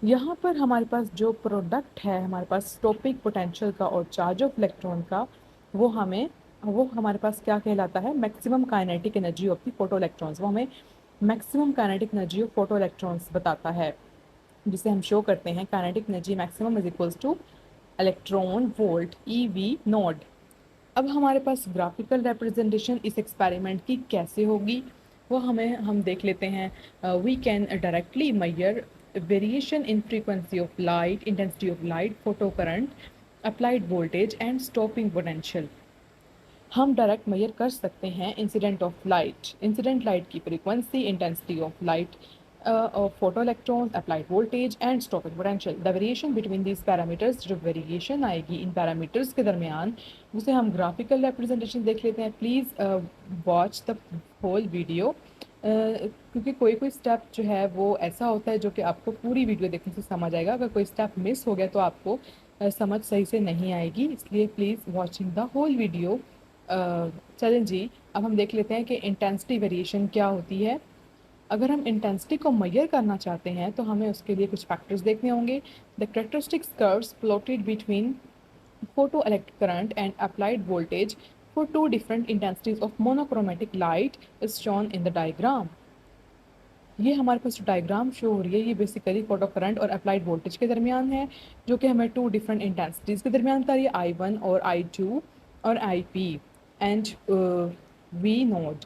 यहाँ पर हमारे पास जो प्रोडक्ट है हमारे पास टॉपिक पोटेंशियल का और चार्ज ऑफ इलेक्ट्रॉन का, वो हमारे पास क्या कहलाता है, maximum kinetic energy of the photo electrons. वो हमें maximum kinetic energy of photo electrons बताता है, जिसे हम शो करते हैं kinetic energy maximum is equals to electron volt E V not. अब हमारे पास ग्राफिकल रिप्रेजेंटेशन इस एक्सपेरिमेंट की कैसे होगी वो हम देख लेते हैं। We can directly measure variation in frequency of light, intensity of light, photo current, applied voltage and stopping potential. हम डायरेक्ट मेजर कर सकते हैं इंसिडेंट लाइट की frequency, intensity of light of photo electrons, applied voltage and stopping potential. The variation between these parameters, जो variation आएगी इन parameters के दरमियान, उसे हम ग्राफिकल रिप्रेजेंटेशन देख लेते हैं। Please watch the whole video, क्योंकि कोई कोई स्टेप जो है वो ऐसा होता है जो कि आपको पूरी वीडियो देखने से समझ आएगा। अगर कोई स्टेप मिस हो गया तो आपको समझ सही से नहीं आएगी, इसलिए please watching the whole video. चलें जी, अब हम देख लेते हैं कि इंटेंसिटी वेरिएशन क्या होती है। अगर हम इंटेंसिटी को मेजर करना चाहते हैं तो हमें उसके लिए कुछ फैक्टर्स देखने होंगे। The characteristics curves plotted between photoelectric current and applied voltage for two different intensities of monochromatic light is shown in the diagram। ये हमारे पास जो डायग्राम शो हो रही है ये बेसिकली फोटो करंट और अप्लाइड वोल्टेज के दरमियान है, जो कि हमें टू डिफरेंट इंटेंसिटीज़ के दरमियान बता रही है, I1 और I2 और IP एंड V नोड।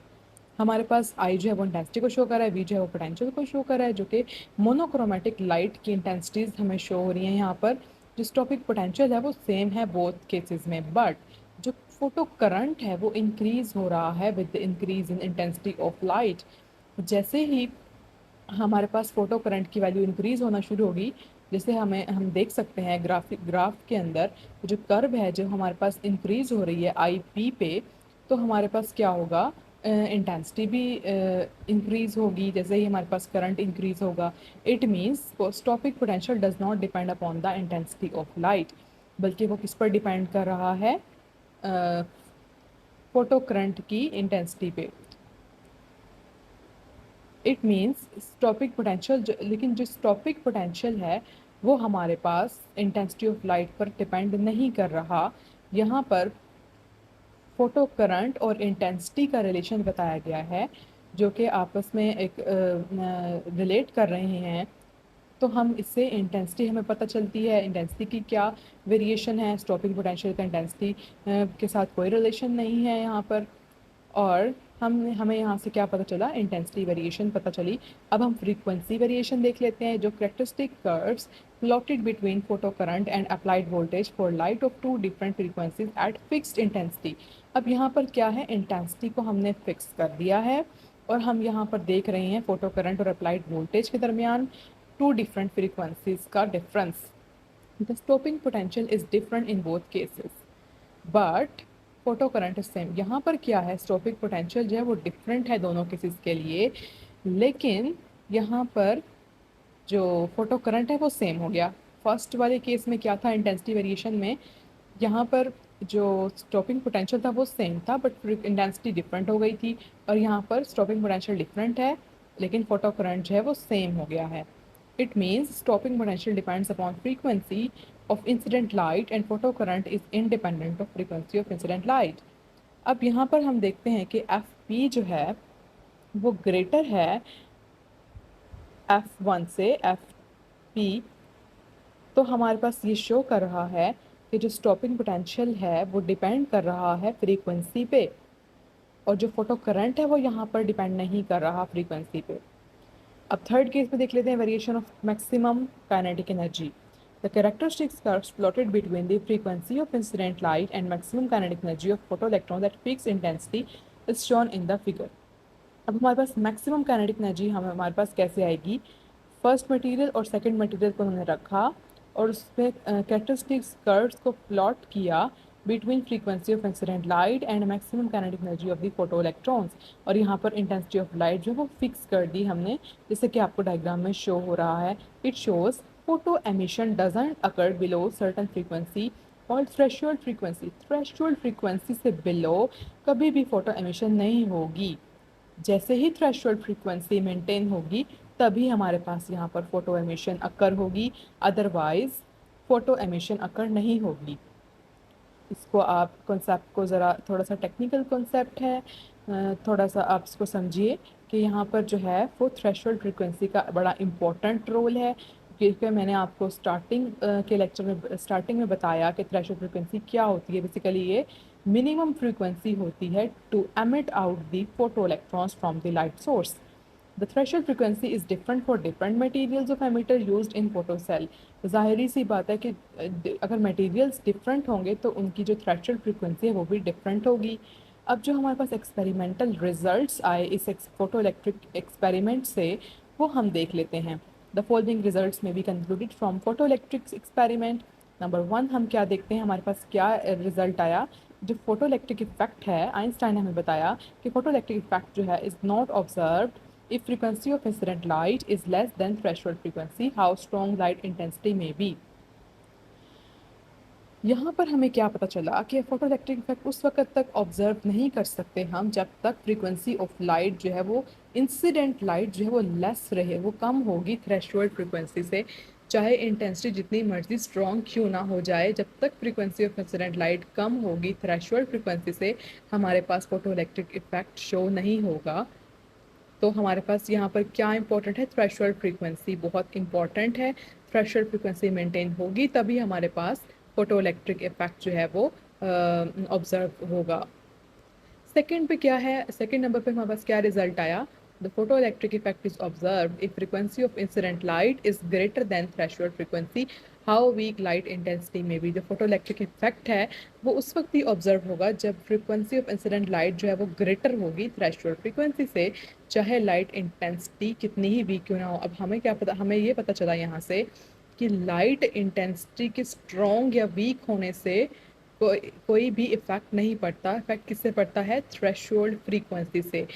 हमारे पास I जो है वो इंटेंसिटी को शो कर रहा है, V जो है वो पोटेंशियल को शो कर रहा है, जो कि मोनोक्रोमेटिक लाइट की इंटेंसिटीज़ हमें शो हो रही हैं यहाँ पर। जो टॉपिक पोटेंशियल है वो सेम है बोथ केसेस में, बट जो फोटो करंट है वो इंक्रीज़ हो रहा है with the increase in intensity of light. जैसे ही हमारे पास फोटो करंट की वैल्यू इंक्रीज़ होना शुरू होगी, जैसे हम देख सकते हैं ग्राफ के अंदर जो कर्व है जो हमारे पास इंक्रीज़ हो रही है आई पी पे, तो हमारे पास क्या होगा, इंटेंसिटी भी इंक्रीज़ होगी जैसे ही हमारे पास करंट इंक्रीज़ होगा। It means stopping potential does not depend upon the intensity of light, बल्कि वो किस पर डिपेंड कर रहा है, फोटो करंट की इंटेंसिटी पे। इट मीन्स स्टॉपिक पोटेंशियल, लेकिन जो स्टॉपिक पोटेंशियल है वो हमारे पास इंटेंसिटी ऑफ लाइट पर डिपेंड नहीं कर रहा। यहाँ पर फोटो करंट और इंटेंसिटी का रिलेशन बताया गया है, जो कि आपस में एक रिलेट कर रहे हैं। तो हम इससे इंटेंसिटी हमें पता चलती है, इंटेंसिटी की क्या वेरिएशन है, स्टॉपिंग पोटेंशियल का इंटेंसिटी के साथ कोई रिलेशन नहीं है यहाँ पर। और हमें यहाँ से क्या पता चला, इंटेंसिटी वेरिएशन पता चली। अब हम फ्रीक्वेंसी वेरिएशन देख लेते हैं। जो characteristic curves plotted between photo current and applied voltage for light of two different frequencies at fixed intensity. अब यहाँ पर क्या है, इंटेंसिटी को हमने फिक्स कर दिया है और हम यहाँ पर देख रहे हैं फोटो करंट और अप्लाइड वोल्टेज के दरमियान टू डिफरेंट फ्रीक्वेंसीज का difference. The stopping potential is different in both cases but photo current same. यहाँ पर क्या है, स्टॉपिक पोटेंशियल जो है वो डिफरेंट है दोनों केसेस के लिए, लेकिन यहाँ पर जो फोटो करंट है वो सेम हो गया। फर्स्ट वाले केस में क्या था, इंटेंसिटी वेरिएशन में यहाँ पर जो स्टॉपिंग पोटेंशियल था वो सेम था बट इंटेंसिटी डिफरेंट हो गई थी, और यहाँ पर स्टॉपिंग पोटेंशियल डिफरेंट है लेकिन फोटो करंट जो है वो सेम हो गया है। It means stopping potential depends upon frequency of incident light and photocurrent is independent of frequency of incident light। अब यहाँ पर हम देखते हैं कि एफ पी जो है वो ग्रेटर है F1 से एफ पी, तो हमारे पास ये शो कर रहा है कि जो स्टॉपिंग पोटेंशियल है वो डिपेंड कर रहा है फ्रीक्वेंसी पे, और जो फोटो करंट है वो यहाँ पर डिपेंड नहीं कर रहा फ्रीक्वेंसी पे। अब थर्ड केस में देख लेते हैं, variation of maximum kinetic energy. The characteristics curves plotted between the frequency of incident light and maximum kinetic energy of photoelectrons at fixed intensity is shown in the figure। अब हमारे पास maximum kinetic energy हमारे पास कैसे आएगी, first material और second material को उन्होंने रखा और उसमें कैरेक्टरिस्टिक्स कर्व्स को प्लॉट किया between frequency of incident light and maximum kinetic energy of the photo electrons, और यहाँ पर इंटेंसिटी ऑफ लाइट जो है वो फिक्स कर दी हमने, जैसे कि आपको डायग्राम में शो हो रहा है। It shows photo emission doesn't occur below certain frequency और थ्रेशोल्ड फ्रीक्वेंसी। थ्रेशोल्ड फ्रीक्वेंसी से बिलो कभी भी फोटो एमिशन नहीं होगी। जैसे ही थ्रेशोल्ड फ्रीक्वेंसी मेंटेन होगी तभी हमारे पास यहाँ पर फोटो एमिशन अकर होगी, अदरवाइज फोटो एमिशन अकर नहीं होगी। इसको आप कॉन्सेप्ट को ज़रा, थोड़ा सा टेक्निकल कॉन्सेप्ट है, थोड़ा सा आप इसको समझिए कि यहाँ पर जो है वो थ्रेशोल्ड फ्रीक्वेंसी का बड़ा इम्पोर्टेंट रोल है, क्योंकि मैंने आपको स्टार्टिंग में बताया कि थ्रेशोल्ड फ्रीक्वेंसी क्या होती है। बेसिकली ये मिनिमम फ्रीक्वेंसी होती है to emit out the photo electrons from the light source. The threshold frequency is different for different materials of emitter used in photocell। ज़ाहिरी सी बात है कि अगर मटेरियल्स डिफरेंट होंगे तो उनकी जो थ्रेशोल्ड फ्रीक्वेंसी है वो भी डिफरेंट होगी। अब जो हमारे पास एक्सपेरिमेंटल रिजल्ट्स आए इस फोटो इलेक्ट्रिक एक्सपेरिमेंट से, वो हम देख लेते हैं। द फॉलोइंग रिजल्ट्स में be concluded from photo electric experiment. Number 1 हम क्या देखते हैं, हमारे पास क्या रिजल्ट आया। जो फोटो इलेक्ट्रिक इफेक्ट है, आइंस्टाइन ने हमें बताया कि फोटो इलेक्ट्रिक इफेक्ट जो है is not observed if frequency of incident light is less than threshold frequency, how strong light intensity may be। यहाँ पर हमें क्या पता चला कि फोटो इलेक्ट्रिक इफेक्ट उस वक्त तक ऑब्जर्व नहीं कर सकते हम जब तक फ्रीक्वेंसी ऑफ लाइट जो है वो, इंसिडेंट लाइट जो है वो लेस रहे, वो कम होगी थ्रेशोल्ड फ्रीक्वेंसी से। चाहे इंटेंसिटी जितनी मर्जी स्ट्रॉन्ग क्यों ना हो जाए, जब तक फ्रीक्वेंसी ऑफ इंसिडेंट लाइट कम होगी थ्रेशोल्ड फ्रीक्वेंसी से, हमारे पास फोटो इलेक्ट्रिक इफेक्ट शो नहीं होगा। तो हमारे पास यहाँ पर क्या इंपॉर्टेंट है, थ्रेशोल्ड फ्रीक्वेंसी बहुत इंपॉर्टेंट है। थ्रेशोल्ड फ्रीक्वेंसी मेंटेन होगी तभी हमारे पास फोटो इलेक्ट्रिक इफेक्ट जो है वो ऑब्जर्व होगा। सेकंड पे क्या है, सेकंड नंबर पे हमारे पास क्या रिजल्ट आया। The photo electric effect is observed if frequency of incident light is greater than threshold frequency, how weak light intensity may be. जो फोटो इलेक्ट्रिक इफेक्ट है वो उस वक्त ही ऑब्जर्व होगा जब फ्रीक्वेंसी ऑफ इंसिडेंट लाइट जो है वो ग्रेटर होगी थ्रेशोल्ड फ्रीक्वेंसी से, चाहे लाइट इंटेंसिटी कितनी ही वीक क्यों ना हो। अब हमें क्या पता, हमें ये पता चला यहाँ से कि लाइट इंटेंसिटी के स्ट्रॉन्ग या वीक होने से कोई भी इफेक्ट नहीं पड़ता। इफेक्ट किससे पड़ता है, थ्रेशोल्ड फ्रीक्वेंसी से।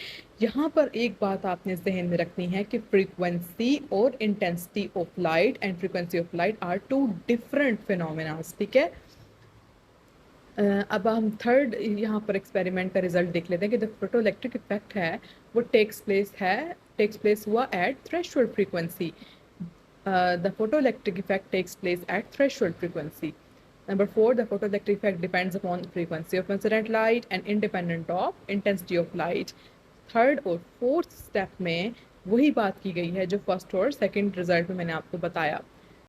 यहाँ पर एक बात आपने जहन में रखनी है कि फ्रीक्वेंसी और intensity of light and frequency of light are two different phenomenas, ठीक है। अब हम थर्ड यहाँ पर एक्सपेरिमेंट का रिजल्ट देख लेते हैं कि द फोटो इलेक्ट्रिक इफेक्ट है वो टेक्स प्लेस हुआ at threshold frequency. The photo electric effect takes place at threshold frequency. Number 4, the photoelectric effect depends upon frequency of incident light and independent of intensity of light। Third और fourth step में वही बात की गई है जो first और second result में मैंने आपको बताया।